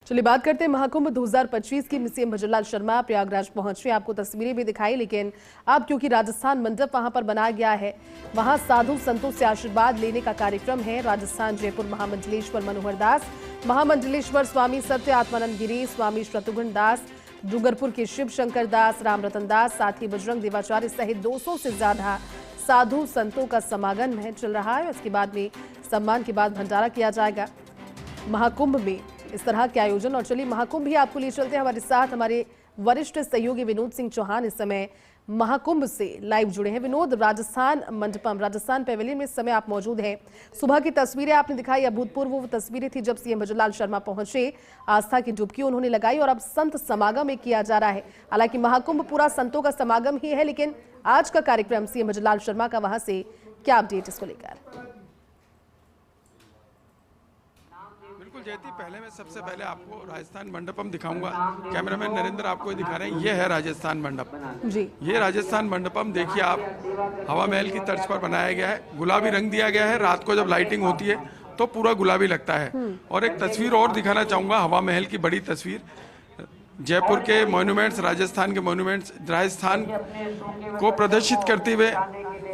चलिए बात करते हैं महाकुंभ 2025 की। सीएम भजनलाल शर्मा प्रयागराज पहुंचे, आपको तस्वीरें भी दिखाई, लेकिन अब क्योंकि राजस्थान मंडप वहां पर बनाया गया है, वहां साधु संतों से आशीर्वाद लेने का कार्यक्रम है। राजस्थान जयपुर महामंडलेश्वर मनोहर दास, महामंडलेश्वर स्वामी सत्य आत्मानंद गिरी, स्वामी शत्रुघ्न दास, डूंगरपुर के शिव शंकर दास, राम रतन दास, साथ ही बजरंग देवाचार्य सहित 200 से ज्यादा साधु संतों का समागम है चल रहा है। उसके बाद में सम्मान के बाद भंडारा किया जाएगा। महाकुंभ में इस तरह के आयोजन, और चलिए महाकुंभ भी आपको ले चलते हैं। हमारे साथ हमारे वरिष्ठ सहयोगी विनोद सिंह चौहान इस समय महाकुंभ से लाइव जुड़े हैं। विनोद, राजस्थान मंडपम, राजस्थान पैवेलियन में इस समय आप मौजूद हैं। सुबह की तस्वीरें आपने दिखाई, अभूतपूर्व वो तस्वीरें थी जब सीएम भजनलाल शर्मा पहुंचे, आस्था की डुबकी उन्होंने लगाई और अब संत समागम में किया जा रहा है। हालांकि महाकुंभ पूरा संतों का समागम ही है, लेकिन आज का कार्यक्रम सीएम भजनलाल शर्मा का, वहां से क्या अपडेट इसको लेकर? जयती, पहले मैं सबसे पहले आपको राजस्थान मंडपम दिखाऊंगा। कैमरामैन नरेंद्र आपको दिखा रहे हैं, ये है राजस्थान मंडप जी। ये राजस्थान मंडपम देखिए आप, हवा महल की तर्ज पर बनाया गया है। गुलाबी रंग दिया गया है, रात को जब लाइटिंग होती है तो पूरा गुलाबी लगता है। और एक तस्वीर और दिखाना चाहूंगा, हवा महल की बड़ी तस्वीर। जयपुर के मॉन्यूमेंट्स, राजस्थान के मॉन्यूमेंट्स राजस्थान को प्रदर्शित करते हुए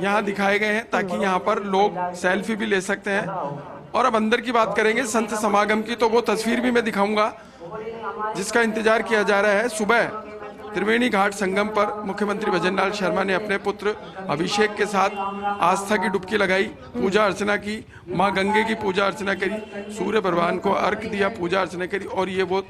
यहाँ दिखाए गए हैं, ताकि यहाँ पर लोग सेल्फी भी ले सकते हैं। और अब अंदर की बात करेंगे संत समागम की, तो वो तस्वीर भी मैं दिखाऊंगा जिसका इंतजार किया जा रहा है। सुबह त्रिवेणी घाट संगम पर मुख्यमंत्री भजनलाल शर्मा ने अपने पुत्र अभिषेक के साथ आस्था की डुबकी लगाई, पूजा अर्चना की, मां गंगे की पूजा अर्चना करी, सूर्य भगवान को अर्घ दिया, पूजा अर्चना करी। और ये वो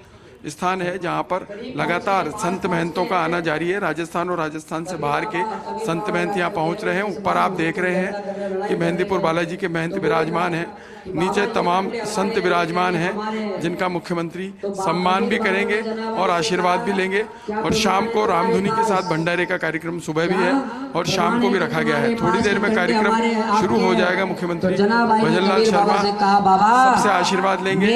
स्थान है जहां पर लगातार संत महंतों का आना जारी है। राजस्थान और राजस्थान से बाहर के संत महंत यहाँ पहुंच रहे हैं। ऊपर आप देख रहे हैं कि मेहंदीपुर बालाजी के महंत विराजमान हैं, नीचे तमाम संत विराजमान हैं जिनका मुख्यमंत्री सम्मान भी करेंगे और आशीर्वाद भी लेंगे। और शाम को रामधुनी के साथ भंडारे का कार्यक्रम सुबह भी है और शाम को भी रखा गया है। थोड़ी देर में कार्यक्रम शुरू हो जाएगा। मुख्यमंत्री भजनलाल शर्मा सबसे आशीर्वाद लेंगे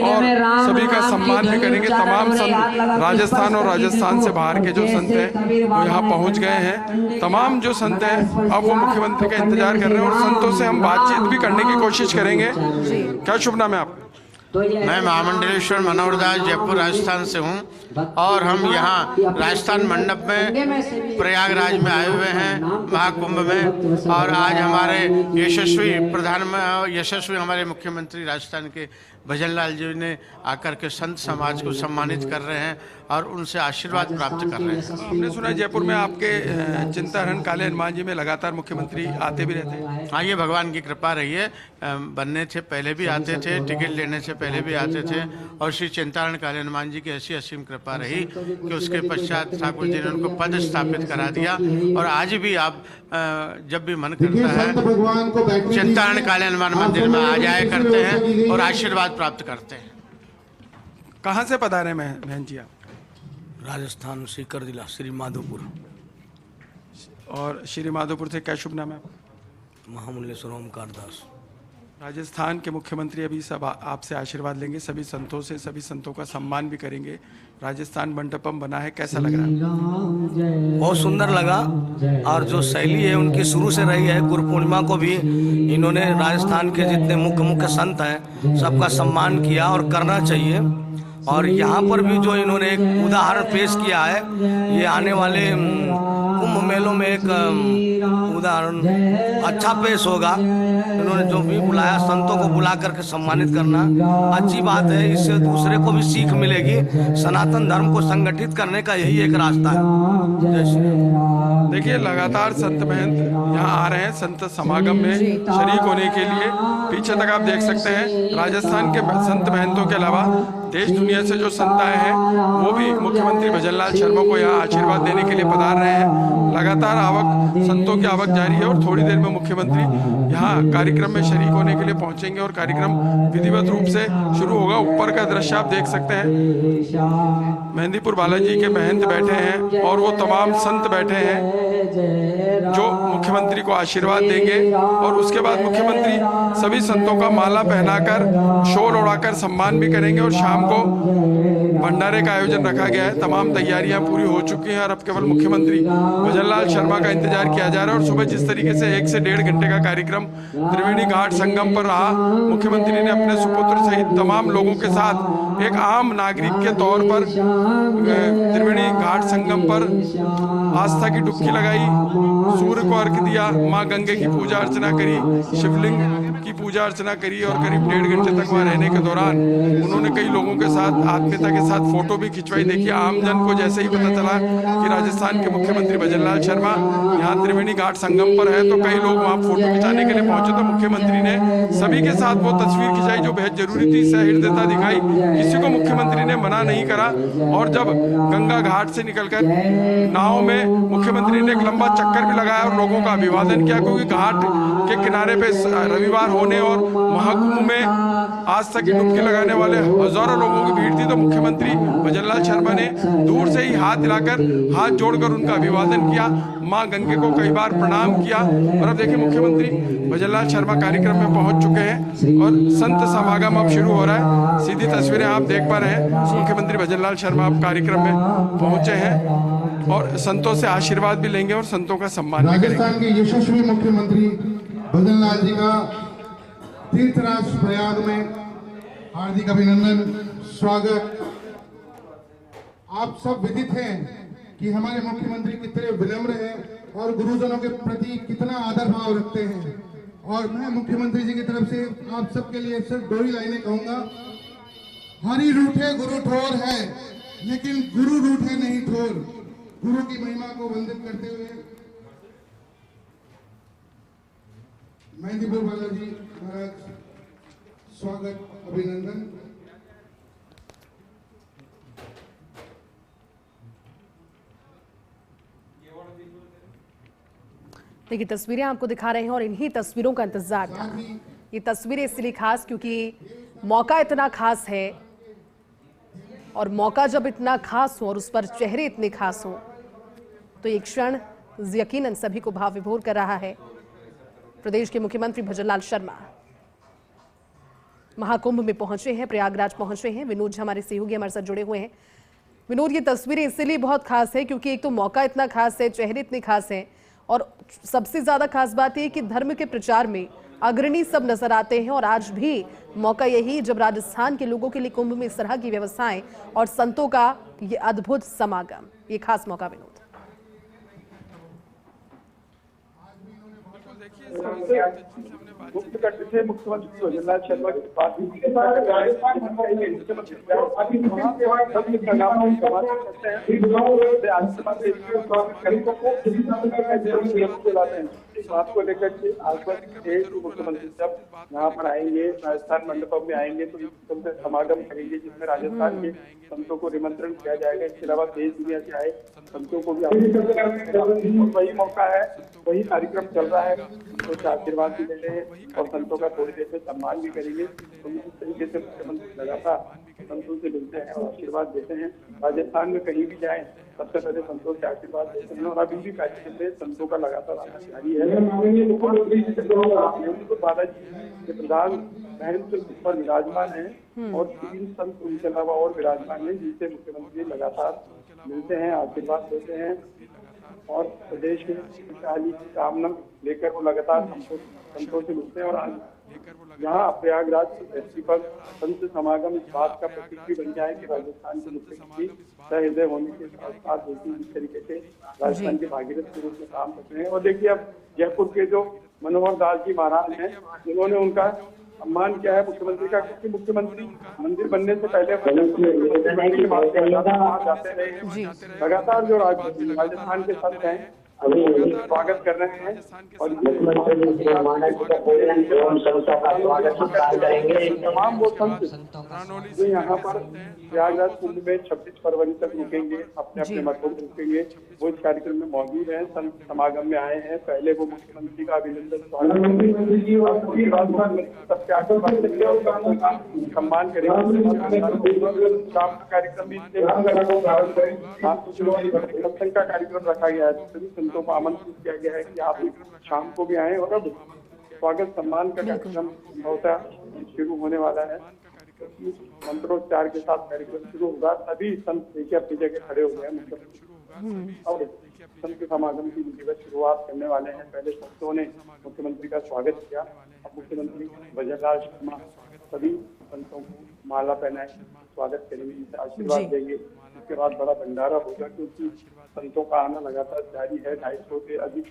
और सभी का सम्मान भी करेंगे। तमाम संत राजस्थान और राजस्थान से बाहर के जो संत हैं वो यहाँ पहुँच गए हैं। तमाम जो संत हैं अब वो मुख्यमंत्री का इंतजार कर रहे हैं और संतों से हम बातचीत भी करने की कोशिश करेंगे। क्या शुभ नाम है आप? मैं महामंडलेश्वर मनोहर दास, जयपुर राजस्थान से हूँ और हम यहाँ राजस्थान मंडप में प्रयागराज में आए हुए हैं महाकुंभ में। और आज हमारे यशस्वी हमारे मुख्यमंत्री राजस्थान के भजनलाल जी ने आकर के संत समाज को सम्मानित कर रहे हैं और उनसे आशीर्वाद प्राप्त कर रहे हैं। हमने सुना जयपुर में आपके चिंताहरण काले हनुमान जी में लगातार मुख्यमंत्री आते भी रहते हैं। हाँ, ये भगवान की कृपा रही है। बनने से पहले भी आते थे, टिकट लेने से पहले भी आते थे और श्री चिंताहरण काले हनुमान जी की ऐसी असीम कृपा रही कि उसके पश्चात ठाकुर जी ने उनको पद स्थापित करा दिया। और आज भी आप जब भी मन करता है चिंताहरण काले हनुमान मंदिर में आ जाया करते हैं और आशीर्वाद प्राप्त करते हैं। कहाँ से पधारे बहन जी आप? राजस्थान सीकर जिला श्री माधोपुर। और श्री माधोपुर से क्या शुभ नाम है आपका? महामंडलेश्वर ओमकार दास। राजस्थान के मुख्यमंत्री अभी सब आपसे आशीर्वाद लेंगे, सभी संतों से, सभी संतों का सम्मान भी करेंगे। राजस्थान मंडपम बना है, कैसा लग रहा है? बहुत सुंदर लगा। और जो शैली है उनकी शुरू से रही है, गुरु पूर्णिमा को भी इन्होंने राजस्थान के जितने मुख्य संत हैं सबका सम्मान किया और करना चाहिए। और यहाँ पर भी जो इन्होंने एक उदाहरण पेश किया है, ये आने वाले कुंभ मेलों में एक उदाहरण अच्छा पेश होगा। इन्होंने जो भी बुलाया, संतों को बुला करके सम्मानित करना अच्छी बात है। इससे दूसरे को भी सीख मिलेगी। सनातन धर्म को संगठित करने का यही एक रास्ता है। जय श्री राम। देखिए लगातार संत महंत यहाँ आ रहे हैं संत समागम में शरीक होने के लिए। पीछे तक आप देख सकते हैं राजस्थान के संत महंतों के अलावा देश दुनिया से जो संत आए हैं वो भी मुख्यमंत्री भजनलाल शर्मा को यहाँ आशीर्वाद देने के लिए पधार रहे हैं। लगातार आवक, संतों की आवक जारी है और थोड़ी देर में मुख्यमंत्री यहाँ कार्यक्रम में शरीक होने के लिए पहुंचेंगे और कार्यक्रम विधिवत रूप से शुरू होगा। ऊपर का दृश्य आप देख सकते हैं, मेहंदीपुर बालाजी के महंत बैठे हैं और वो तमाम संत बैठे हैं जो मुख्यमंत्री को आशीर्वाद देंगे और उसके बाद मुख्यमंत्री सभी संतों का माला पहनाकर शॉल उड़ाकर सम्मान भी करेंगे और शाम को भंडारे का आयोजन रखा गया है। तमाम तैयारियां पूरी हो चुकी हैं और अब केवल मुख्यमंत्री भजनलाल शर्मा का इंतजार किया जा रहा है। और सुबह जिस तरीके से 1 से 1.5 घंटे का कार्यक्रम त्रिवेणी घाट संगम पर रहा, मुख्यमंत्री ने अपने सुपुत्र सहित तमाम लोगों के साथ एक आम नागरिक के तौर पर त्रिवेणी घाट संगम पर आस्था की डुबकी लगाई, सूर्य को अर्घ्य दिया, मां गंगे की पूजा अर्चना करी, शिवलिंग की पूजा अर्चना करी और करीब 1.5 घंटे तक वहां रहने के दौरान उन्होंने कई लोगों के साथ आत्मीयता के साथ फोटो भी खिंचवाई। देखिए, आमजन को जैसे ही पता चला कि राजस्थान के मुख्यमंत्री भजनलाल शर्मा यहाँ त्रिवेणी घाट संगम पर है तो कई लोग वहाँ फोटो खिंचाने के लिए पहुंचे। तो मुख्यमंत्री ने सभी के साथ वो तस्वीर खिंचाई जो बेहद जरूरी थी, सहृदयता दिखाई, किसी को मुख्यमंत्री ने मना नहीं करा। और जब गंगा घाट से निकलकर नाव में मुख्यमंत्री ने एक लंबा चक्कर भी लगाया और लोगों का अभिवादन किया, क्योंकि घाट के किनारे पे रविवार होने और महाकुंभ में आस्था की डुबकी लगाने वाले हजारों लोगों की भीड़ थी। तो मुख्यमंत्री भजनलाल शर्मा ने दूर से ही हाथ हिलाकर, हाथ जोड़कर उनका अभिवादन किया, मां गंगे को कई बार प्रणाम किया। और अब देखिए, मुख्यमंत्री भजनलाल शर्मा कार्यक्रम में पहुंच चुके हैं और संत समागम अब शुरू हो रहा है। सीधी तस्वीरें आप देख पा रहे हैं, मुख्यमंत्री भजनलाल शर्मा अब कार्यक्रम में पहुंचे हैं और संतों से आशीर्वाद भी लेंगे और संतों का सम्मान भी करेंगे। राजस्थान के यशस्वी मुख्यमंत्री भजनलाल जी का तीर्थराज प्रयाग में हार्दिक अभिनंदन, स्वागत। आप सब विदित हैं कि हमारे मुख्यमंत्री कितने विनम्र हैं और गुरुजनों के प्रति कितना आदर भाव रखते हैं। और मैं मुख्यमंत्री जी की तरफ से आप सबके लिए सिर्फ 2 ही लाइनें कहूंगा। हरि रूठे गुरु ठोर है, लेकिन गुरु रूठे नहीं ठोर। गुरु की महिमा को वंदित करते हुए मेहंदीपुर बालाजी महाराज, स्वागत, अभिनंदन। देखिए, तस्वीरें आपको दिखा रहे हैं और इन्हीं तस्वीरों का इंतजार था। ये तस्वीरें इसलिए खास क्योंकि मौका इतना खास है और मौका जब इतना खास हो और उस पर चेहरे इतने खास हो तो ये क्षण यकीनन सभी को भाव विभोर कर रहा है। प्रदेश के मुख्यमंत्री भजनलाल शर्मा महाकुंभ में पहुंचे हैं, प्रयागराज पहुंचे हैं। विनोद हमारे सहयोगी हमारे साथ जुड़े हुए हैं। विनोद, ये तस्वीरें इसलिए बहुत खास है क्योंकि एक तो मौका इतना खास है, चेहरे इतने खास हैं और सबसे ज्यादा खास बात यह कि धर्म के प्रचार में अग्रणी सब नजर आते हैं। और आज भी मौका यही जब राजस्थान के लोगों के लिए कुंभ में इस तरह की व्यवस्थाएं और संतों का ये अद्भुत समागम, ये खास मौका। विनोद, मुख्य कट से मुख्यमंत्री भजनलाल शर्मा के पास बात को लेकर के मुख्यमंत्री जब यहाँ पर आएंगे, राजस्थान मंडपम में आएंगे तो संत समागम करेंगे जिसमें राजस्थान के संतों को निमंत्रण किया जाएगा। इसके अलावा देश दुनिया से आए संतों को भी वही मौका है, वही कार्यक्रम चल रहा है। तो आशीर्वाद भी दे रहे हैं और संतों का थोड़ी देर में सम्मान भी करेंगे। तो इस तरीके से मुख्यमंत्री लगातार संतों से मिलते हैं और आशीर्वाद देते हैं। राजस्थान में कहीं भी जाएं सबसे पहले संतों से आशीर्वाद देते हैं और अभी भी कार्यक्रम में संतों का लगातार आना जारी है। बालाजी के प्रधान महंत पर विराजमान है और 3 संत उनके अलावा और विराजमान है जिनसे मुख्यमंत्री लगातार मिलते हैं, आशीर्वाद देते हैं और प्रदेश में खुशहाली की कामना लेकर वो लगातार संतों से मिलते हैं। और आज यहाँ प्रयागराज की धरती पर संत समागम इस बात का प्रतीक भी बन गया है कि राजस्थान के मुख्यमंत्री सहृदय होने के साथ साथ देखिए जिस तरीके से राजस्थान के भागीरथ के रूप में काम करते हैं। और देखिए, अब जयपुर के जो मनोहर दास जी महाराज हैं, उन्होंने उनका सम्मान किया है मुख्यमंत्री का, क्योंकि मुख्यमंत्री मंदिर बनने से पहले जाते रहे। लगातार जो राजस्थान के संत हैं स्वागत कर रहे हैं और तमाम वो संत जो यहाँ पर प्रयागराज कुंभ में 26 फरवरी तक रुकेंगे, अपने अपने मतों में रुकेंगे, वो इस कार्यक्रम में मौजूद हैं, संत समागम में आए हैं। पहले वो मुख्यमंत्री का अभिनंदन सम्मान करेंगे। शाम का कार्यक्रम भी सत्संग का कार्यक्रम रखा गया है। संतों को आमंत्रित किया गया है कि आप शाम को भी आए। और अब स्वागत सम्मान का कार्यक्रम होता शुरू होने वाला है। मंत्रोच्चार के साथ कार्यक्रम शुरू होगा। सभी संत देखिए अपनी जगह खड़े हो गए हैं और संत समागम की विधिवत शुरुआत करने वाले हैं। पहले संतों ने मुख्यमंत्री का स्वागत किया। अब मुख्यमंत्री भजनलाल शर्मा सभी संतों को माला पहनाए स्वागत करेंगे, आशीर्वाद देंगे। उसके बाद बड़ा भंडारा होगा क्योंकि संतों का आना लगातार जारी है। 250 से अधिक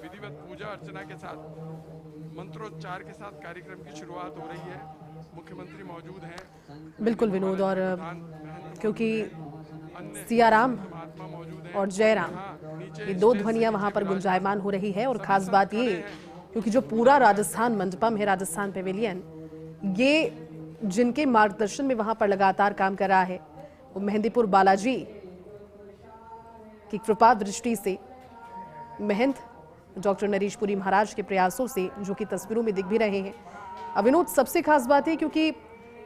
विधिवत पूजा अर्चना के साथ मंत्रोच्चार के साथ कार्यक्रम की शुरुआत हो रही है। मुख्यमंत्री मौजूद हैं। बिल्कुल विनोद, और क्योंकि सियाराम और जयराम ये दो ध्वनियां वहां पर गुंजायमान हो रही है। और खास बात ये क्योंकि जो पूरा राजस्थान मंडपम है, राजस्थान पेविलियन, ये जिनके मार्गदर्शन में वहां पर लगातार काम कर रहा है वो मेहंदीपुर बालाजी की कृपा दृष्टि से महंत डॉक्टर नरेश पुरी महाराज के प्रयासों से, जो कि तस्वीरों में दिख भी रहे हैं। विनोद, सबसे खास बात है क्योंकि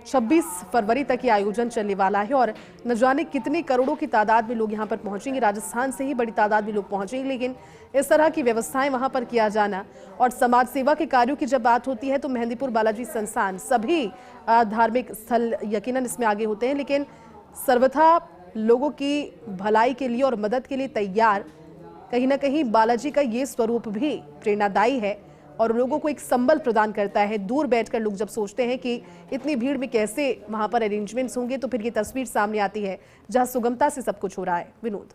26 फरवरी तक ये आयोजन चलने वाला है और न जाने कितने करोड़ों की तादाद में लोग यहाँ पर पहुंचेंगे। राजस्थान से ही बड़ी तादाद में लोग पहुंचेंगे, लेकिन इस तरह की व्यवस्थाएं वहां पर किया जाना और समाज सेवा के कार्यों की जब बात होती है तो मेहंदीपुर बालाजी संस्थान सभी धार्मिक स्थल यकीनन इसमें आगे होते हैं, लेकिन सर्वथा लोगों की भलाई के लिए और मदद के लिए तैयार। कहीं ना कहीं बालाजी का ये स्वरूप भी प्रेरणादायी है और लोगों को एक संबल प्रदान करता है। दूर बैठकर लोग जब सोचते हैं कि इतनी भीड़ में कैसे वहां पर अरेंजमेंट्स होंगे, तो फिर ये तस्वीर सामने आती है जहां सुगमता से सब कुछ हो रहा है। विनोद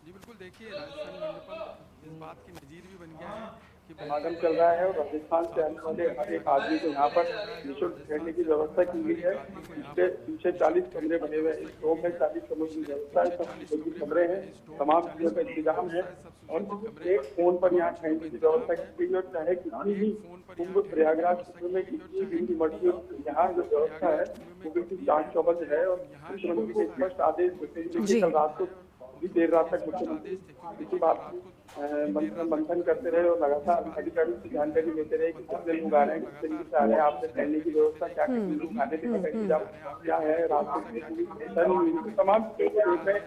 जी बिल्कुल, देखिए राजस्थान मंडपम इस बात की नजीर भी बन गया है कि समागम चल रहा है और राजस्थान से आने वाले हर एक आदमी को यहाँ पर निःशुल्क ठहरने की व्यवस्था की गई है। पीछे 40 कमरे बने हुए हैं। इस रूम में 40 कमरों की व्यवस्था है। सब कमरे हैं, तमाम चीजों का इंतजाम है और एक फोन पर यहाँ ठहरने की व्यवस्था की गई। और चाहे कितनी भी कुंभ प्रयागराज में कितनी भी मर्जी, यहाँ जो व्यवस्था है वो बिल्कुल जांच चौबंद है। और मुख्यमंत्री के स्पष्ट आदेश देते हैं कल रात को भी देर रात तक मुख्यमंत्री इसी बात मंथन करते रहे और लगातार अधिकारियों से जानकारी लेते रहे कि कितने लोग आ रहे हैं, किस तरीके से आ रहे हैं, आपसे रहने की व्यवस्था क्या, कितने लोग खाने पीने का इंतजाम क्या है, रात को तमाम देख रहे हैं।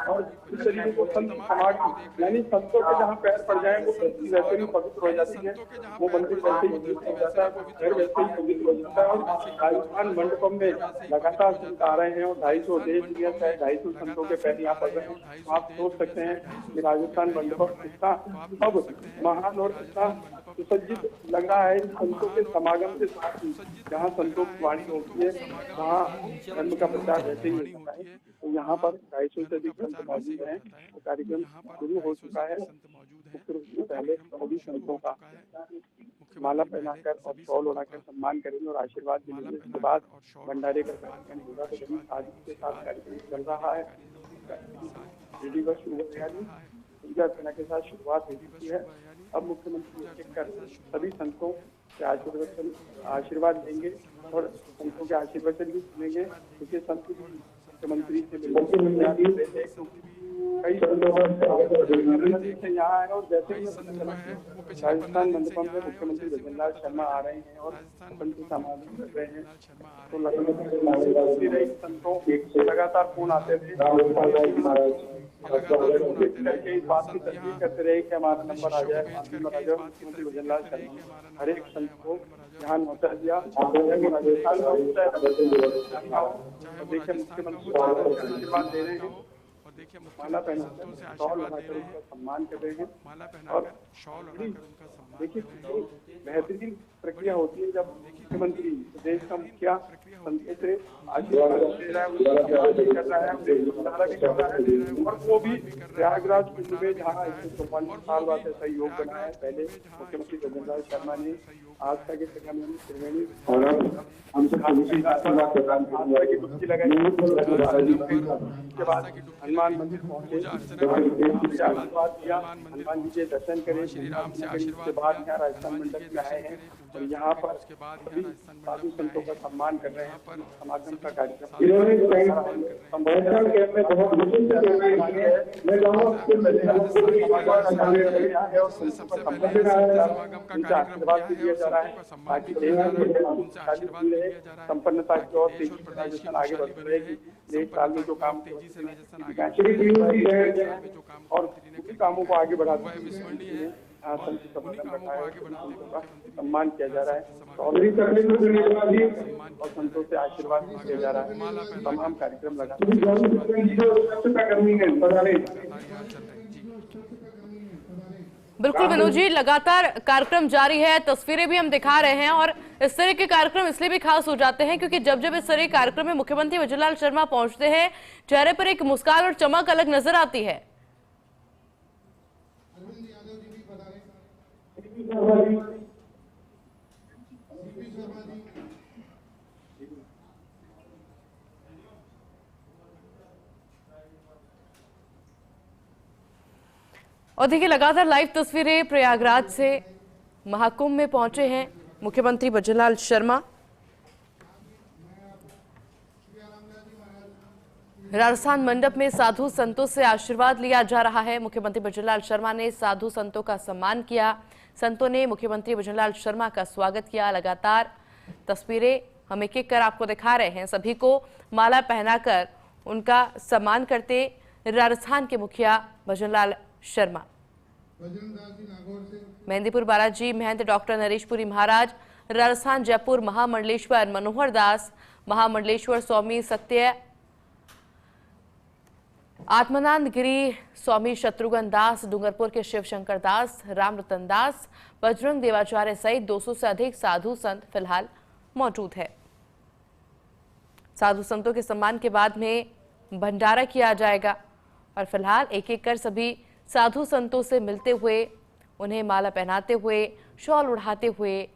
और इस तरीके को संत समाज यानी संतों के जहाँ पैर पड़ जाए वो वैसे ही पवित्र हो जाती है, वो मंदिर वैसे ही पवित्र हो जाता है, वो घर वैसे ही पवित्र हो जाता है। और राजस्थान मंडपम में लगातार संत आ रहे हैं और 250 देश दुनिया से 250 संतों के पैर यहाँ पड़ रहे हैं। आप सोच सकते हैं कि राजस्थान मंडपम कितना अब महान और कितना सुसज्जित लग रहा है संतों के समागम के साथ ही। जहाँ संतों की वाणी होती है वहाँ धर्म का प्रचार वैसे ही होता है। तो यहाँ पर 250 से अधिक संत मौजूद हैं। तो कार्यक्रम शुरू हो चुका है। मुख्य रूप से पहले सभी संतों का माला पहनाकर और शॉल ओढ़ाकर सम्मान करेंगे और आशीर्वाद मिलेंगे। उसके बाद भंडारे का कार्यक्रम होगा। तो बड़ी सादगी के साथ कार्यक्रम चल रहा है। विधिवत शुरू हो गया, पूजा अर्चना के साथ शुरुआत हो चुकी है। अब मुख्यमंत्री कर सभी संतों के आशीर्वाद देंगे और संतों के आशीर्वचन भी सुनेंगे, क्योंकि संत मुख्यमंत्री से कई से यहाँ आए। और जैसे ही राजस्थान मंडपम में मुख्यमंत्री भजनलाल शर्मा आ रहे हैं और संत समागम कर रहे हैं, तो संतों लगातार फोन आते थे करके इस बात की तस्दीक करते रहे कि हमारा नंबर आ जाए, मुख्यमंत्री भजनलाल शर्मा हर एक संत को यहाँ पहुँचा दिया। देखिए मुख्यमंत्री आशीर्वाद दे रहे हैं, माला पहनाकर शॉल लगाकर उनका सम्मान कर रहे हैं। और देखिए बेहतरीन प्रक्रिया होती है जब मुख्यमंत्री देश का मुखिया संतों से आशीर्वाद दे रहा है, कर रहा है और वो भी प्रयागराज कुंभ में जहाँ 154 साल बाद सहयोग बना है। पहले मुख्यमंत्री भजनलाल शर्मा ने आस्था के त्रिवेणी की डुबकी लगाई। उसके बाद हनुमान मंदिर पहुंचे, आशीर्वाद किया, हनुमान जी के दर्शन करें। उसके बाद यहाँ राजस्थान मंडप में आए हैं और यहाँ पर सभी साधु संतों का सम्मान कर रहे हैं। समागम का कार्यक्रम आशीर्वाद भी दिया जा रहा है ताकि संपन्नता की ओर तेजी आगे बढ़ते रहेगी। एक साल में जो काम और उसी कामों को आगे बढ़ाते हुए सम्मान किया जा रहा है और संतों से आशीर्वाद दिया जा रहा है। तमाम कार्यक्रम लगा बिल्कुल विनोद जी, लगातार कार्यक्रम जारी है, तस्वीरें भी हम दिखा रहे हैं और इस तरह के कार्यक्रम इसलिए भी खास हो जाते हैं क्योंकि जब जब इस तरह के कार्यक्रम में मुख्यमंत्री भजनलाल शर्मा पहुंचते हैं, चेहरे पर एक मुस्कान और चमक अलग नजर आती है। और देखिए लगातार लाइव तस्वीरें प्रयागराज से महाकुंभ में पहुंचे हैं मुख्यमंत्री भजनलाल शर्मा। राजस्थान मंडप में साधु संतों से आशीर्वाद लिया जा रहा है। मुख्यमंत्री भजनलाल शर्मा ने साधु संतों का सम्मान किया। संतों ने मुख्यमंत्री भजनलाल शर्मा का स्वागत किया। लगातार तस्वीरें हम एक एक कर आपको दिखा रहे हैं। सभी को माला पहनाकर उनका सम्मान करते राजस्थान के मुखिया भजनलाल शर्मा। मेहंदीपुर बालाजी महंत डॉक्टर नरेशपुरी महाराज, राजस्थान जयपुर महामंडलेश्वर मनोहर दास, महामंडलेश्वर स्वामी सत्य आत्मानंद गिरी स्वामी शत्रुघ्न दास, डूंगरपुर के शिव शंकर दास, राम रतन दास, बजरंग देवाचार्य सहित 200 से अधिक साधु संत फिलहाल मौजूद है। साधु संतों के सम्मान के बाद में भंडारा किया जाएगा और फिलहाल एक एक कर सभी साधु संतों से मिलते हुए, उन्हें माला पहनाते हुए, शॉल उड़ाते हुए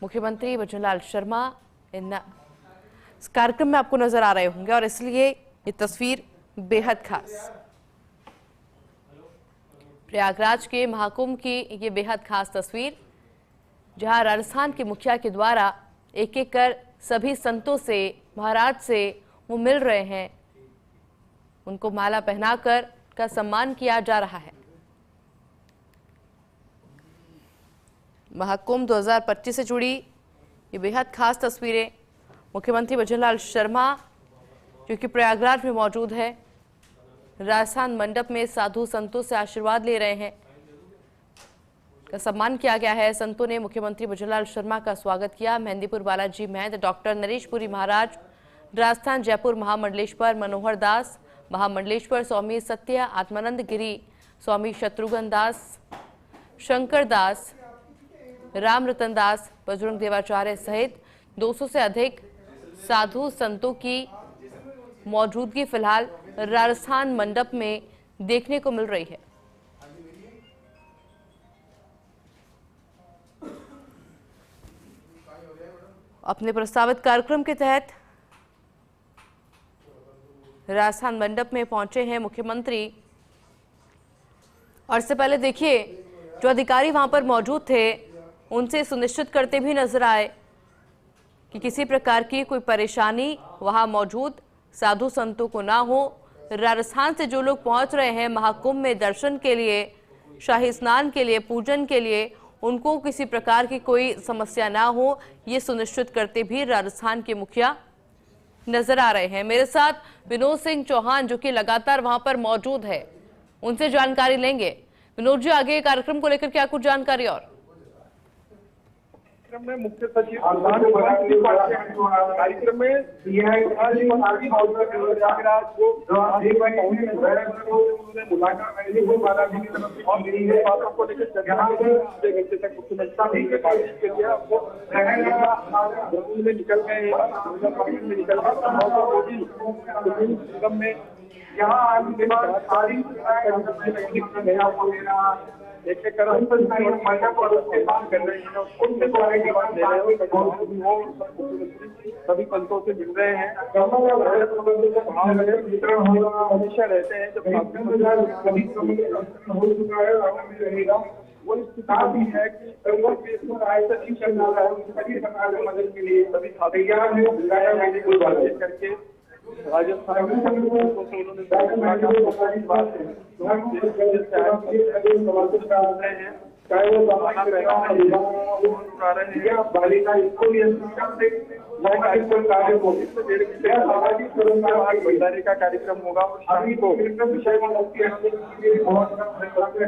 मुख्यमंत्री भजनलाल शर्मा इस कार्यक्रम में आपको नजर आ रहे होंगे और इसलिए ये तस्वीर बेहद खास। प्रयागराज के महाकुंभ की ये बेहद खास तस्वीर, जहां राजस्थान के मुखिया के द्वारा एक एक कर सभी संतों से, महाराज से वो मिल रहे हैं, उनको माला पहनाकर का सम्मान किया जा रहा है। महाकुंभ 2025 से जुड़ी ये बेहद खास तस्वीरें। मुख्यमंत्री भजनलाल शर्मा जो कि प्रयागराज में मौजूद है, राजस्थान मंडप में साधु संतों से आशीर्वाद ले रहे हैं, का सम्मान किया गया है। संतों ने मुख्यमंत्री भजनलाल शर्मा का स्वागत किया। मेहंदीपुर बालाजी महंत डॉक्टर नरेशपुरी महाराज, राजस्थान जयपुर महामंडलेश्वर मनोहर दास, महामंडलेश्वर स्वामी सत्य आत्मानंद गिरी स्वामी शत्रुघ्न दास, शंकर दास, राम रतन दास, बजरंग देवाचार्य सहित 200 से अधिक साधु संतों की मौजूदगी फिलहाल राजस्थान मंडप में देखने को मिल रही है। अपने प्रस्तावित कार्यक्रम के तहत राजस्थान मंडप में पहुंचे हैं मुख्यमंत्री और इससे पहले देखिए जो अधिकारी वहां पर मौजूद थे उनसे सुनिश्चित करते भी नजर आए कि किसी प्रकार की कोई परेशानी वहां मौजूद साधु संतों को ना हो। राजस्थान से जो लोग पहुंच रहे हैं महाकुंभ में दर्शन के लिए, शाही स्नान के लिए, पूजन के लिए, उनको किसी प्रकार की कोई समस्या ना हो, ये सुनिश्चित करते भी राजस्थान के मुखिया नजर आ रहे हैं। मेरे साथ विनोद सिंह चौहान जो कि लगातार वहां पर मौजूद है, उनसे जानकारी लेंगे। विनोद जी, आगे कार्यक्रम को लेकर क्या कुछ जानकारी? और में मुख्य सचिव कार्यक्रम में निकल गए में यहाँ एक मंडप और उसके काम कर रहे हैं, उनसे सभी पंतों से मिल रहे हैं। हमेशा रहते हैं जब वो स्थिति भी है कि मदद के लिए सभी तैयार करके राजस्थान हैं, चाहे वो भंडारे का कार्यक्रम होगा और शाम को विषय का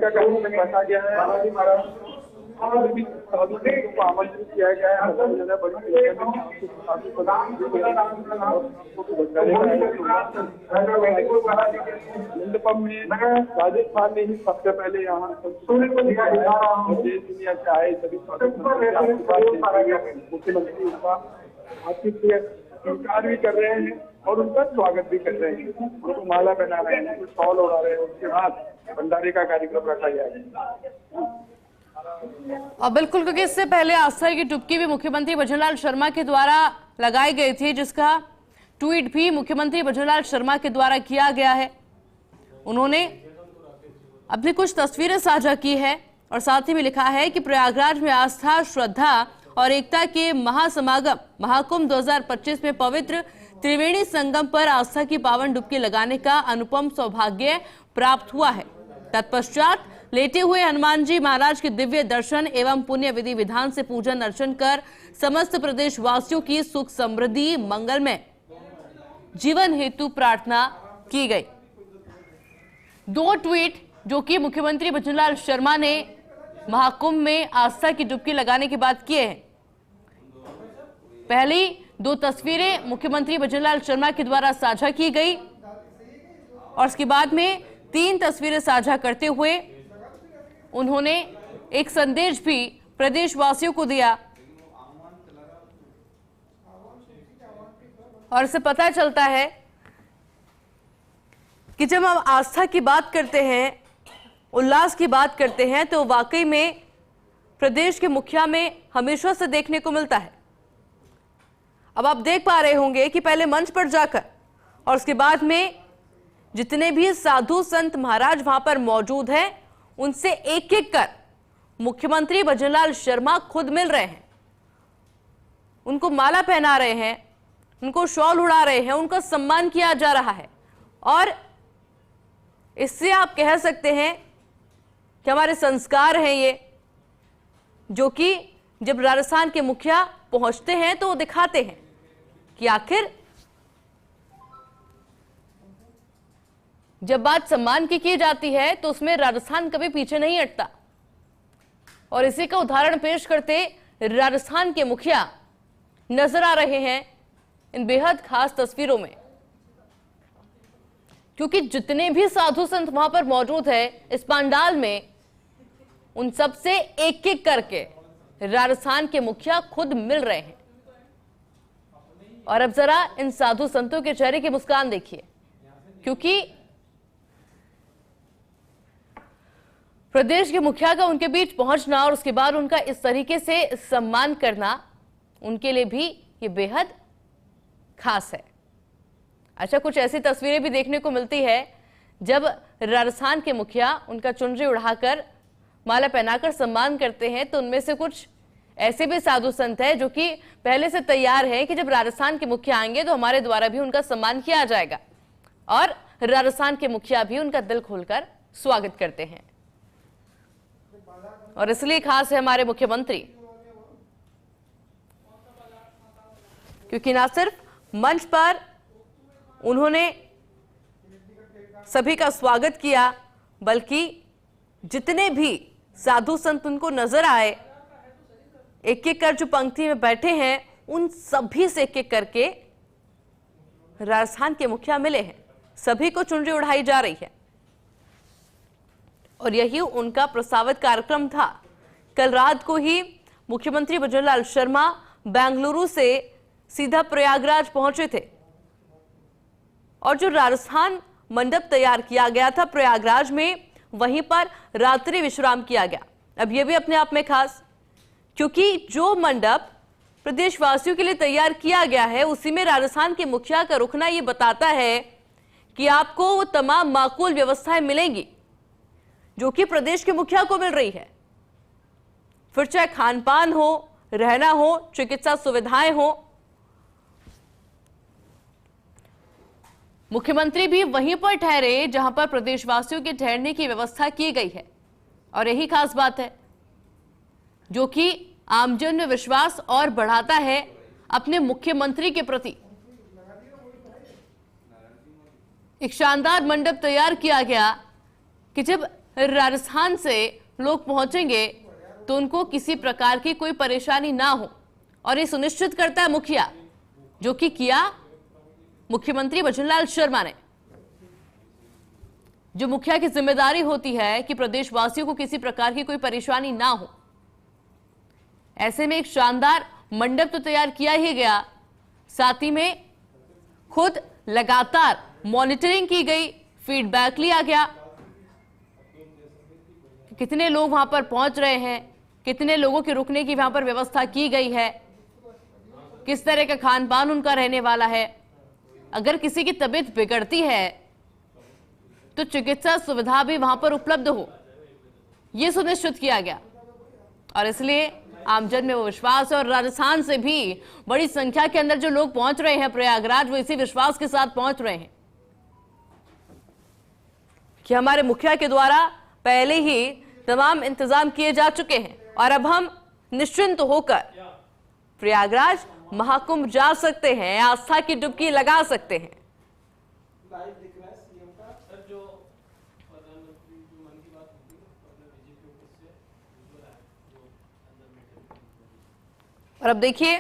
कार्यक्रम रखा गया है। साधु को आमंत्रित किया गया है। मंडपम में राजस्थान ने ही सबसे पहले यहाँ देश दुनिया से आए सभी मुख्यमंत्री उनका आतिथ्य स्वीकार भी कर रहे हैं और उनका स्वागत भी कर रहे हैं। उनको माला पहना रहे हैं, शॉल उड़ा रहे हैं। उसके बाद भंडारे का कार्यक्रम रखा जाएगा। और बिल्कुल, क्योंकि इससे पहले आस्था की डुबकी भी मुख्यमंत्री भजनलाल शर्मा के द्वारा लगाई गई थी, जिसका ट्वीट भी मुख्यमंत्री भजनलाल शर्मा के द्वारा किया गया है। उन्होंने अपनी कुछ तस्वीरें साझा की है और साथ ही में लिखा है कि प्रयागराज में आस्था, श्रद्धा और एकता के महासमागम महाकुंभ 2025 में पवित्र त्रिवेणी संगम पर आस्था की पावन डुबकी लगाने का अनुपम सौभाग्य प्राप्त हुआ है। तत्पश्चात लेटे हुए हनुमान जी महाराज के दिव्य दर्शन एवं पुण्य विधि विधान से पूजन अर्चन कर समस्त प्रदेश वासियों की सुख समृद्धि मंगलमय जीवन हेतु प्रार्थना की गई। दो ट्वीट जो कि मुख्यमंत्री भजनलाल शर्मा ने महाकुंभ में आस्था की डुबकी लगाने के बाद किए हैं। पहली दो तस्वीरें मुख्यमंत्री भजनलाल शर्मा के द्वारा साझा की गई और उसके बाद में 3 तस्वीरें साझा करते हुए उन्होंने एक संदेश भी प्रदेशवासियों को दिया और इससे पता चलता है कि जब हम आस्था की बात करते हैं, उल्लास की बात करते हैं, तो वाकई में प्रदेश के मुखिया में हमेशा से देखने को मिलता है। अब आप देख पा रहे होंगे कि पहले मंच पर जाकर और उसके बाद में जितने भी साधु संत महाराज वहां पर मौजूद हैं, उनसे एक एक कर मुख्यमंत्री भजनलाल शर्मा खुद मिल रहे हैं, उनको माला पहना रहे हैं, उनको शॉल उड़ा रहे हैं, उनका सम्मान किया जा रहा है। और इससे आप कह सकते हैं कि हमारे संस्कार हैं ये, जो कि जब राजस्थान के मुखिया पहुंचते हैं तो वो दिखाते हैं कि आखिर जब बात सम्मान की जाती है तो उसमें राजस्थान कभी पीछे नहीं हटता। और इसी का उदाहरण पेश करते राजस्थान के मुखिया नजर आ रहे हैं इन बेहद खास तस्वीरों में, क्योंकि जितने भी साधु संत वहां पर मौजूद है इस पंडाल में, उन सब से एक एक करके राजस्थान के मुखिया खुद मिल रहे हैं। और अब जरा इन साधु संतों के चेहरे की मुस्कान देखिए, क्योंकि प्रदेश के मुखिया का उनके बीच पहुंचना और उसके बाद उनका इस तरीके से सम्मान करना उनके लिए भी ये बेहद खास है। अच्छा, कुछ ऐसी तस्वीरें भी देखने को मिलती है जब राजस्थान के मुखिया उनका चुनरी उड़ाकर माला पहनाकर सम्मान करते हैं, तो उनमें से कुछ ऐसे भी साधु संत हैं जो कि पहले से तैयार हैं कि जब राजस्थान के मुखिया आएंगे तो हमारे द्वारा भी उनका सम्मान किया जाएगा। और राजस्थान के मुखिया भी उनका दिल खोलकर स्वागत करते हैं। और इसलिए खास है हमारे मुख्यमंत्री, क्योंकि ना सिर्फ मंच पर उन्होंने सभी का स्वागत किया, बल्कि जितने भी साधु संत उनको नजर आए, एक एक कर जो पंक्ति में बैठे हैं, उन सभी से एक एक करके राजस्थान के मुखिया मिले हैं। सभी को चुनरी उड़ाई जा रही है और यही उनका प्रस्तावित कार्यक्रम था। कल रात को ही मुख्यमंत्री भजनलाल शर्मा बेंगलुरु से सीधा प्रयागराज पहुंचे थे और जो राजस्थान मंडप तैयार किया गया था प्रयागराज में, वहीं पर रात्रि विश्राम किया गया। अब यह भी अपने आप में खास, क्योंकि जो मंडप प्रदेशवासियों के लिए तैयार किया गया है उसी में राजस्थान के मुखिया का रुकना ये बताता है कि आपको वो तमाम माकूल व्यवस्थाएं मिलेंगी जो कि प्रदेश के मुखिया को मिल रही है। फिर चाहे खान पान हो, रहना हो, चिकित्सा सुविधाएं हो। मुख्यमंत्री भी वहीं पर ठहरे जहां पर प्रदेशवासियों के ठहरने की व्यवस्था की गई है, और यही खास बात है जो कि आमजन में विश्वास और बढ़ाता है अपने मुख्यमंत्री के प्रति। एक शानदार मंडप तैयार किया गया कि जब राजस्थान से लोग पहुंचेंगे तो उनको किसी प्रकार की कोई परेशानी ना हो, और ये सुनिश्चित करता है मुखिया, जो कि किया मुख्यमंत्री भजनलाल शर्मा ने। जो मुखिया की जिम्मेदारी होती है कि प्रदेशवासियों को किसी प्रकार की कोई परेशानी ना हो, ऐसे में एक शानदार मंडप तो तैयार किया ही गया, साथ ही में खुद लगातार मॉनिटरिंग की गई, फीडबैक लिया गया, कितने लोग वहां पर पहुंच रहे हैं, कितने लोगों के रुकने की वहां पर व्यवस्था की गई है, किस तरह का खान पान उनका रहने वाला है, अगर किसी की तबीयत बिगड़ती है तो चिकित्सा सुविधा भी वहां पर उपलब्ध हो, यह सुनिश्चित किया गया। और इसलिए आमजन में वो विश्वास है, और राजस्थान से भी बड़ी संख्या के अंदर जो लोग पहुंच रहे हैं प्रयागराज, वो इसी विश्वास के साथ पहुंच रहे हैं कि हमारे मुखिया के द्वारा पहले ही तमाम इंतजाम किए जा चुके हैं, और अब हम निश्चिंत होकर प्रयागराज महाकुंभ जा सकते हैं, आस्था की डुबकी लगा सकते हैं। और अब देखिए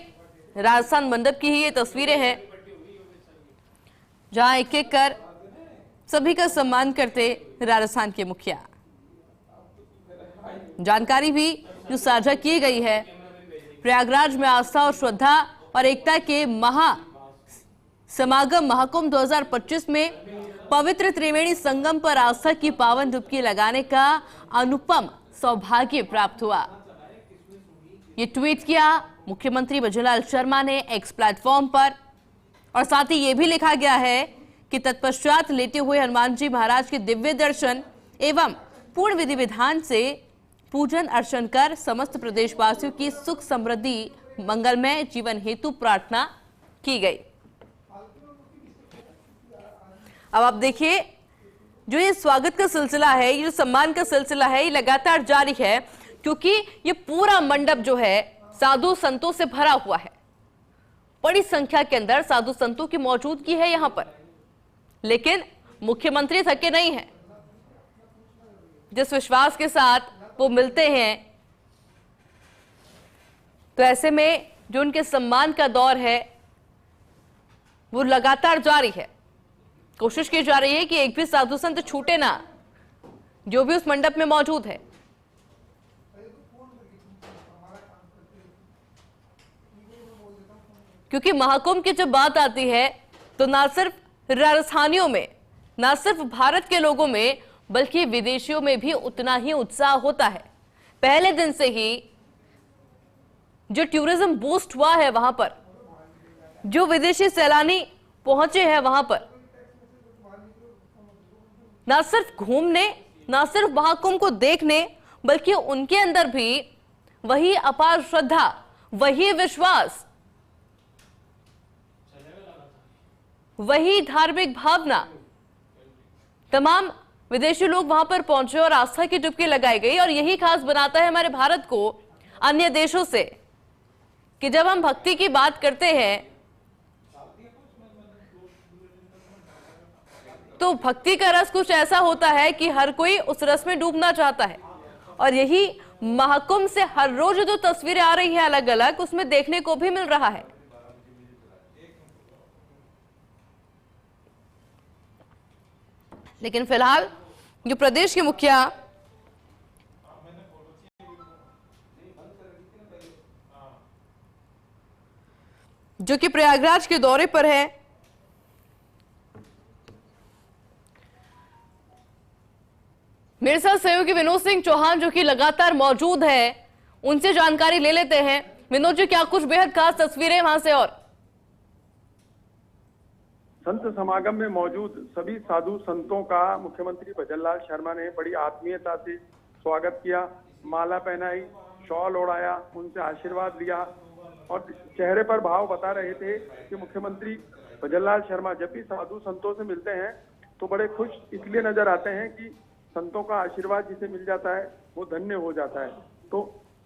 राजस्थान मंडप की ही ये तस्वीरें हैं, जहां एक एक कर सभी का सम्मान करते राजस्थान के मुखिया। जानकारी भी जो साझा की गई है, प्रयागराज में आस्था और श्रद्धा और एकता के महा समागम महाकुंभ 2025 में पवित्र त्रिवेणी संगम पर आस्था की पावन डुबकी लगाने का अनुपम सौभाग्य प्राप्त हुआ। ये ट्वीट किया मुख्यमंत्री भजनलाल शर्मा ने एक्स प्लेटफॉर्म पर, और साथ ही ये भी लिखा गया है कि तत्पश्चात लेटे हुए हनुमान जी महाराज के दिव्य दर्शन एवं पूर्ण विधि विधान से पूजन अर्चन कर समस्त प्रदेशवासियों की सुख समृद्धि मंगलमय जीवन हेतु प्रार्थना की गई। अब आप देखिए जो ये स्वागत का सिलसिला है, ये जो सम्मान का सिलसिला है, ये लगातार जारी है, क्योंकि ये पूरा मंडप जो है साधु संतों से भरा हुआ है। बड़ी संख्या के अंदर साधु संतों की मौजूदगी है यहां पर, लेकिन मुख्यमंत्री थके नहीं हैं। जिस विश्वास के साथ वो मिलते हैं, तो ऐसे में जो उनके सम्मान का दौर है वो लगातार जारी है। कोशिश की जा रही है कि एक भी साधु संत छूटे ना, जो भी उस मंडप में मौजूद है। क्योंकि महाकुंभ की जब बात आती है तो ना सिर्फ राजस्थानियों में, ना सिर्फ भारत के लोगों में, बल्कि विदेशियों में भी उतना ही उत्साह होता है। पहले दिन से ही जो टूरिज्म बूस्ट हुआ है वहां पर, जो विदेशी सैलानी पहुंचे हैं वहां पर, ना सिर्फ घूमने, ना सिर्फ महाकुंभ को देखने, बल्कि उनके अंदर भी वही अपार श्रद्धा, वही विश्वास, वही धार्मिक भावना, तमाम विदेशी लोग वहां पर पहुंचे और आस्था की डुबकी लगाई गई। और यही खास बनाता है हमारे भारत को अन्य देशों से, कि जब हम भक्ति की बात करते हैं तो भक्ति का रस कुछ ऐसा होता है कि हर कोई उस रस में डूबना चाहता है। और यही महाकुंभ से हर रोज जो तस्वीरें आ रही हैं अलग अलग, उसमें देखने को भी मिल रहा है। लेकिन फिलहाल जो प्रदेश के मुखिया जो कि प्रयागराज के दौरे पर है, मेरे साथ सहयोगी विनोद सिंह चौहान जो कि लगातार मौजूद है, उनसे जानकारी ले लेते हैं। विनोद जी, क्या कुछ बेहद खास तस्वीरें वहां से? और संत समागम में मौजूद सभी साधु संतों का मुख्यमंत्री भजनलाल शर्मा ने बड़ी आत्मीयता से स्वागत किया, माला पहनाई, शॉल ओढ़ाया, उनसे आशीर्वाद लिया और चेहरे पर भाव बता रहे थे कि मुख्यमंत्री भजनलाल शर्मा जब भी साधु संतों से मिलते हैं तो बड़े खुश इसलिए नजर आते हैं कि संतों का आशीर्वाद जिसे मिल जाता है वो धन्य हो जाता है। तो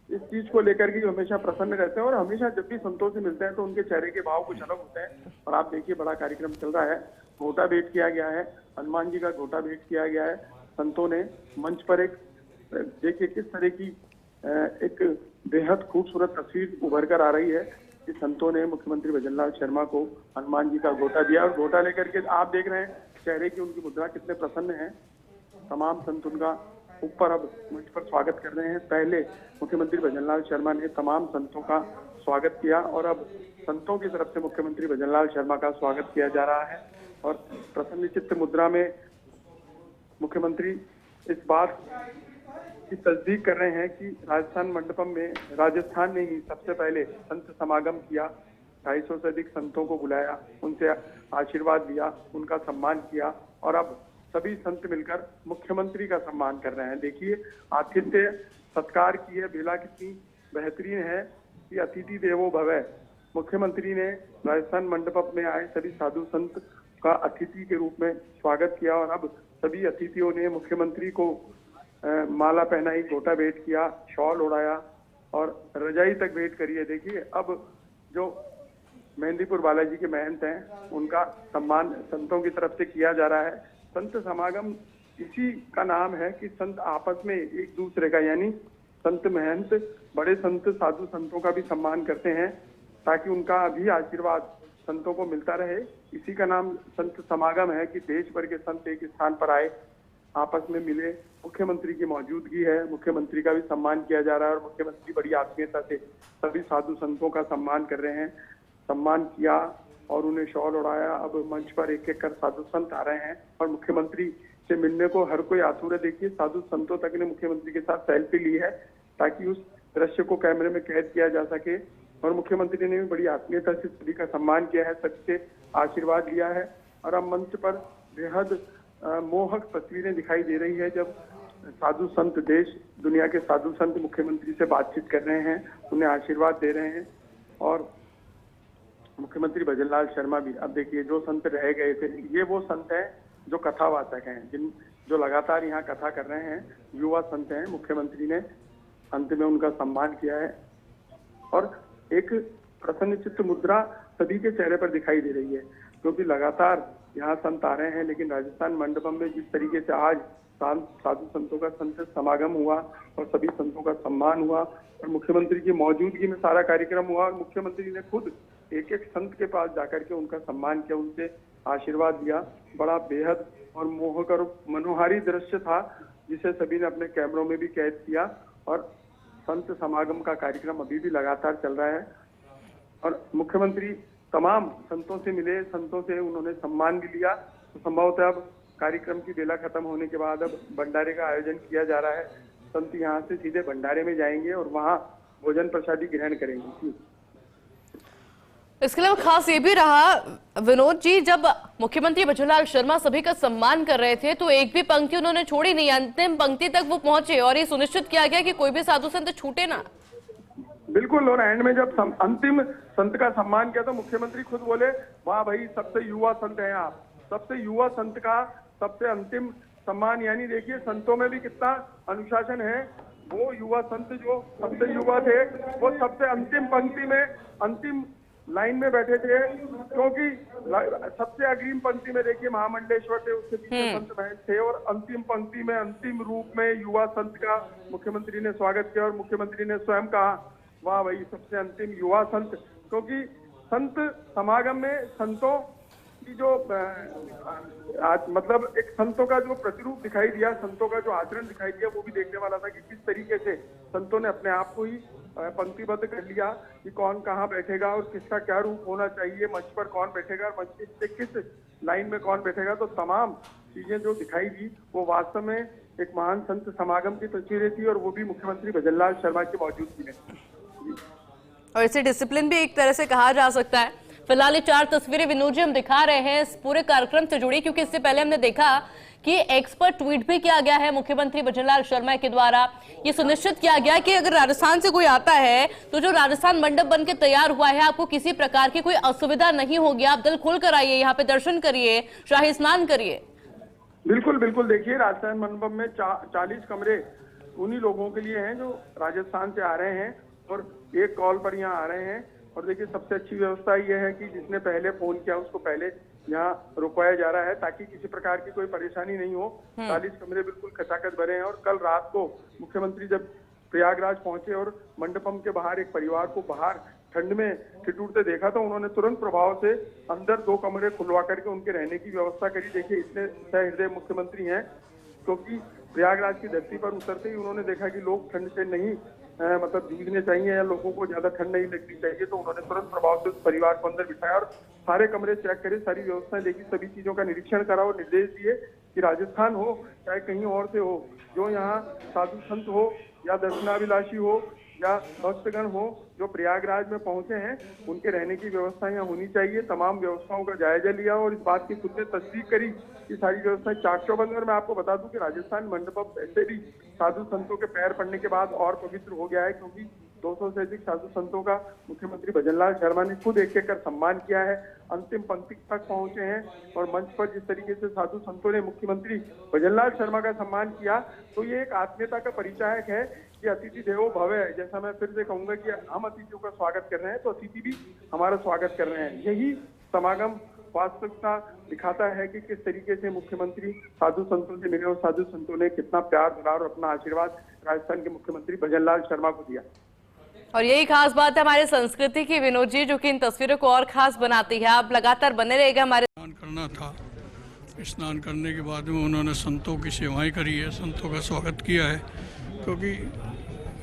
इस चीज को लेकर के हमेशा प्रसन्न रहते हैं और हमेशा जब भी संतों से मिलते हैं तो उनके चेहरे के भाव कुछ अलग होते हैं। और आप देखिए बड़ा कार्यक्रम चल रहा है, घोटा भेंट किया गया है, हनुमान जी का घोटा भेंट किया गया है। संतों ने मंच पर एक देखिए किस तरह की एक बेहद खूबसूरत तस्वीर उभर कर आ रही है कि संतों ने मुख्यमंत्री भजनलाल शर्मा को हनुमान जी का घोटा दिया और घोटा लेकर के आप देख रहे हैं चेहरे की उनकी मुद्रा कितने प्रसन्न है। तमाम संत उनका ऊपर अब मंच पर स्वागत कर रहे हैं। पहले मुख्यमंत्री भजनलाल शर्मा ने तमाम संतों का स्वागत किया और अब संतों की तरफ से मुख्यमंत्री भजनलाल शर्मा का स्वागत किया जा रहा है और प्रसन्न चित्त मुद्रा में मुख्यमंत्री इस बात की तस्दीक कर रहे हैं कि राजस्थान मंडपम में राजस्थान ने ही सबसे पहले संत समागम किया। 250 से अधिक संतों को बुलाया, उनसे आशीर्वाद लिया, उनका सम्मान किया और अब सभी संत मिलकर मुख्यमंत्री का सम्मान कर रहे हैं। देखिए आतिथ्य सत्कार की है बेला कितनी बेहतरीन है कि अतिथि देवो भव। मुख्यमंत्री ने राजस्थान मंडपम में आए सभी साधु संत का अतिथि के रूप में स्वागत किया और अब सभी अतिथियों ने मुख्यमंत्री को माला पहनाई, घोटा भेंट किया, शॉल उड़ाया और रजाई तक भेंट करी है। देखिए अब जो मेहंदीपुर बालाजी के महंत हैं उनका सम्मान संतों की तरफ से किया जा रहा है। संत समागम इसी का नाम है कि संत आपस में एक दूसरे का यानी संत महंत बड़े संत साधु संतों का भी सम्मान करते हैं ताकि उनका भी आशीर्वाद संतों को मिलता रहे। इसी का नाम संत समागम है कि देश भर के संत एक स्थान पर आए, आपस में मिले, मुख्यमंत्री की मौजूदगी है, मुख्यमंत्री का भी सम्मान किया जा रहा है और मुख्यमंत्री बड़ी आत्मीयता से सभी साधु संतों का सम्मान कर रहे हैं। सम्मान किया और उन्हें शॉल उड़ाया। अब मंच पर एक एक कर साधु संत आ रहे हैं और मुख्यमंत्री से मिलने को हर कोई आतुर है। देखिए साधु संतों तक ने मुख्यमंत्री के साथ सेल्फी ली है ताकि उस दृश्य को कैमरे में कैद किया जा सके और मुख्यमंत्री ने भी बड़ी आत्मीयता से सभी का सम्मान किया है, सबसे आशीर्वाद लिया है। और अब मंच पर बेहद मोहक तस्वीरें दिखाई दे रही है जब साधु संत देश दुनिया के साधु संत मुख्यमंत्री से बातचीत कर रहे हैं, उन्हें आशीर्वाद दे रहे हैं। और मुख्यमंत्री भजनलाल शर्मा भी अब देखिए जो संत रह गए थे ये वो संत हैं जो कथावाचक हैं, जो लगातार यहाँ कथा कर रहे हैं, युवा संत हैं। मुख्यमंत्री ने अंत में उनका सम्मान किया है और एक प्रसन्नचित्त मुद्रा सभी के चेहरे पर दिखाई दे रही है क्योंकि लगातार यहाँ संत आ रहे हैं। लेकिन राजस्थान मंडपम में जिस तरीके से आज साधु संतों का संत समागम हुआ और सभी संतों का सम्मान हुआ और मुख्यमंत्री की मौजूदगी में सारा कार्यक्रम हुआ और मुख्यमंत्री ने खुद एक एक संत के पास जाकर के उनका सम्मान किया, उनसे आशीर्वाद लिया। बड़ा बेहद और मोहक और मनोहारी दृश्य था जिसे सभी ने अपने कैमरों में भी कैद किया और संत समागम का कार्यक्रम अभी भी लगातार चल रहा है और मुख्यमंत्री तमाम संतों से मिले, संतों से उन्होंने सम्मान भी लिया। तो संभवतः अब कार्यक्रम की बेला खत्म होने के बाद अब भंडारे का आयोजन किया जा रहा है। संत यहाँ से सीधे भंडारे में जाएंगे और वहाँ भोजन प्रसादी ग्रहण करेंगे। इसके अलावा खास ये भी रहा विनोद जी, जब मुख्यमंत्री भजनलाल शर्मा सभी का सम्मान कर रहे थे तो एक भी पंक्ति उन्होंने छोड़ी नहीं, अंतिम पंक्ति तक वो पहुंचे और ये सुनिश्चित किया गया कि कोई भी साधु संत छूटे ना। बिल्कुल। और एंड में जब अंतिम संत का सम्मान किया तो मुख्यमंत्री खुद बोले वाह भाई सबसे युवा संत हैं आप, सबसे युवा संत का सबसे अंतिम सम्मान। यानी देखिए संतों में भी कितना अनुशासन है। वो युवा संत जो सबसे युवा थे वो सबसे अंतिम पंक्ति में अंतिम लाइन में बैठे थे क्योंकि सबसे अग्रिम पंक्ति में देखिए महामंडलेश्वर थे, उसके पीछे संत महंत थे और अंतिम पंक्ति में अंतिम रूप में युवा संत का मुख्यमंत्री ने स्वागत किया और मुख्यमंत्री ने स्वयं कहा वाह भाई सबसे अंतिम युवा संत। क्योंकि संत समागम में संतों की जो मतलब एक संतों का जो प्रतिरूप दिखाई दिया, संतों का जो आचरण दिखाई दिया वो भी देखने वाला था कि किस तरीके से संतों ने अपने आप को ही पंक्तिबद्ध कर लिया कि कौन कहाँ बैठेगा और किसका क्या रूप होना चाहिए, मंच पर कौन बैठेगा और मंच से किस लाइन में कौन बैठेगा। तो तमाम चीजें जो दिखाई दी वो वास्तव में एक महान संत समागम की तस्वीरें थी और वो भी मुख्यमंत्री भजनलाल शर्मा की मौजूदगी में। और इसे डिसिप्लिन भी एक तरह से कहा जा सकता है। फिलहाल ये 4 तस्वीरें विनोद जी हम दिखा रहे हैं इस पूरे कार्यक्रम से जुड़ी, क्योंकि इससे पहले हमने देखा कि एक्स पर ट्वीट भी किया गया है मुख्यमंत्री भजनलाल शर्मा के द्वारा। ये सुनिश्चित किया गया कि अगर राजस्थान से कोई आता है तो जो राजस्थान मंडप बन के तैयार हुआ है, आपको किसी प्रकार की कोई असुविधा नहीं होगी। आप दिल खोल कर आइए, यहाँ पे दर्शन करिए, शाही स्नान करिए। बिल्कुल बिल्कुल, देखिए राजस्थान मंडपम में 40 कमरे उन्हीं लोगों के लिए हैं जो राजस्थान से आ रहे हैं और एक कॉल पर यहाँ आ रहे हैं। और देखिए सबसे अच्छी व्यवस्था ये है कि जिसने पहले फोन किया उसको पहले यहाँ रुकवाया जा रहा है ताकि किसी प्रकार की कोई परेशानी नहीं हो। 40 कमरे बिल्कुल खचाखच भरे हैं। और कल रात को मुख्यमंत्री जब प्रयागराज पहुंचे और मंडपम के बाहर एक परिवार को बाहर ठंड में ठिठुरते देखा तो उन्होंने तुरंत प्रभाव से अंदर 2 कमरे खुलवा करके उनके रहने की व्यवस्था करी। देखिए इतने सहृदय मुख्यमंत्री हैं क्योंकि प्रयागराज की धरती पर उतरते ही उन्होंने देखा कि लोग ठंड से नहीं मतलब जूझने चाहिए या लोगों को ज्यादा ठंड नहीं लगनी चाहिए, तो उन्होंने तुरंत प्रभाव से उस परिवार को अंदर बिठाया और सारे कमरे चेक करे, सारी व्यवस्थाएं देखी, सभी चीजों का निरीक्षण करा और निर्देश दिए कि राजस्थान हो चाहे कहीं और से हो, जो यहाँ साधु संत हो या दर्शनाभिलाषी हो या भक्तगण हो जो प्रयागराज में पहुंचे हैं, उनके रहने की व्यवस्था यहाँ होनी चाहिए। तमाम व्यवस्थाओं का जायजा लिया और इस बात की खुद ने तस्दीक करी कि सारी व्यवस्थाएं चाक चौबंद। और मैं आपको बता दूं कि राजस्थान मंडपम ऐसे भी साधु संतों के पैर पड़ने के बाद और पवित्र हो गया है क्योंकि 200 से अधिक साधु संतों का मुख्यमंत्री भजनलाल शर्मा ने खुद एक कर सम्मान किया है, अंतिम पंक्ति तक पहुंचे हैं। और मंच पर जिस तरीके से साधु संतों ने मुख्यमंत्री भजनलाल शर्मा का सम्मान किया तो ये एक आत्मीयता का परिचायक है कि अतिथि देवो भव है। जैसा मैं फिर से कहूंगा कि हम अतिथियों का स्वागत कर रहे हैं तो अतिथि भी हमारा स्वागत कर रहे हैं। यही समागम वास्तविकता दिखाता है कि किस तरीके से मुख्यमंत्री साधु संतों से मिले और साधु संतों ने कितना प्यार दुलार और अपना आशीर्वाद राजस्थान के मुख्यमंत्री भजनलाल शर्मा को दिया। और यही खास बात है हमारे संस्कृति की, विनोद जी, जो कि इन तस्वीरों को और खास बनाती है। आप लगातार बने रहेगा हमारे। स्नान करना था, स्नान करने के बाद में उन्होंने संतों की सेवाएं करी है, संतों का स्वागत किया है क्योंकि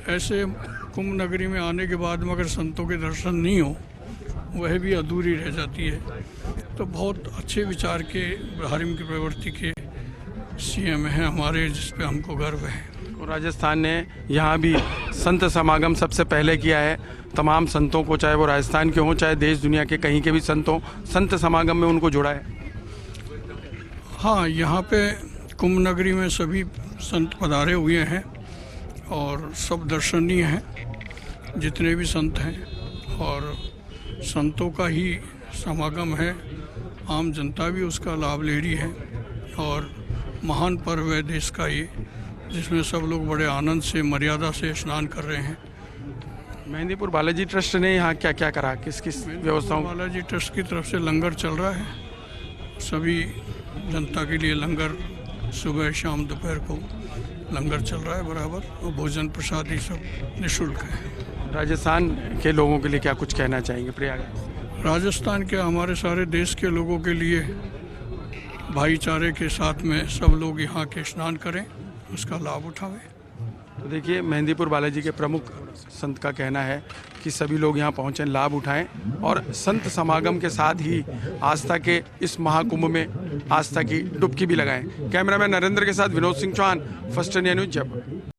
ऐसे कुंभ नगरी में आने के बाद में अगर संतों के दर्शन नहीं हो वह भी अधूरी रह जाती है। तो बहुत अच्छे विचार के धार्मिक की प्रवृत्ति के सीएम हैं हमारे, जिस पे हमको गर्व है। राजस्थान ने यहाँ भी संत समागम सबसे पहले किया है। तमाम संतों को, चाहे वो राजस्थान के हों चाहे देश दुनिया के कहीं के भी संत हों, संत समागम में उनको जोड़ा है। हाँ, यहाँ पे कुंभ नगरी में सभी संत पधारे हुए हैं और सब दर्शनीय हैं जितने भी संत हैं और संतों का ही समागम है। आम जनता भी उसका लाभ ले रही है और महान पर्व है देश का ये, जिसमें सब लोग बड़े आनंद से मर्यादा से स्नान कर रहे हैं। मेहंदीपुर बालाजी ट्रस्ट ने यहाँ क्या क्या करा, किस किस व्यवस्थाओं? बालाजी ट्रस्ट की तरफ से लंगर चल रहा है, सभी जनता के लिए लंगर सुबह शाम दोपहर को लंगर चल रहा है बराबर, और भोजन प्रसाद ही सब निःशुल्क है। राजस्थान के लोगों के लिए क्या कुछ कहना चाहेंगे? प्रयागराज राजस्थान के हमारे सारे देश के लोगों के लिए भाईचारे के साथ में सब लोग यहाँ के स्नान करें, उसका लाभ उठावें। तो देखिए, मेहंदीपुर बालाजी के प्रमुख संत का कहना है कि सभी लोग यहाँ पहुँचें, लाभ उठाएं और संत समागम के साथ ही आस्था के इस महाकुंभ में आस्था की डुबकी भी लगाएं। कैमरामैन नरेंद्र के साथ Vinod Singh Chauhan, First India News, Jaipur.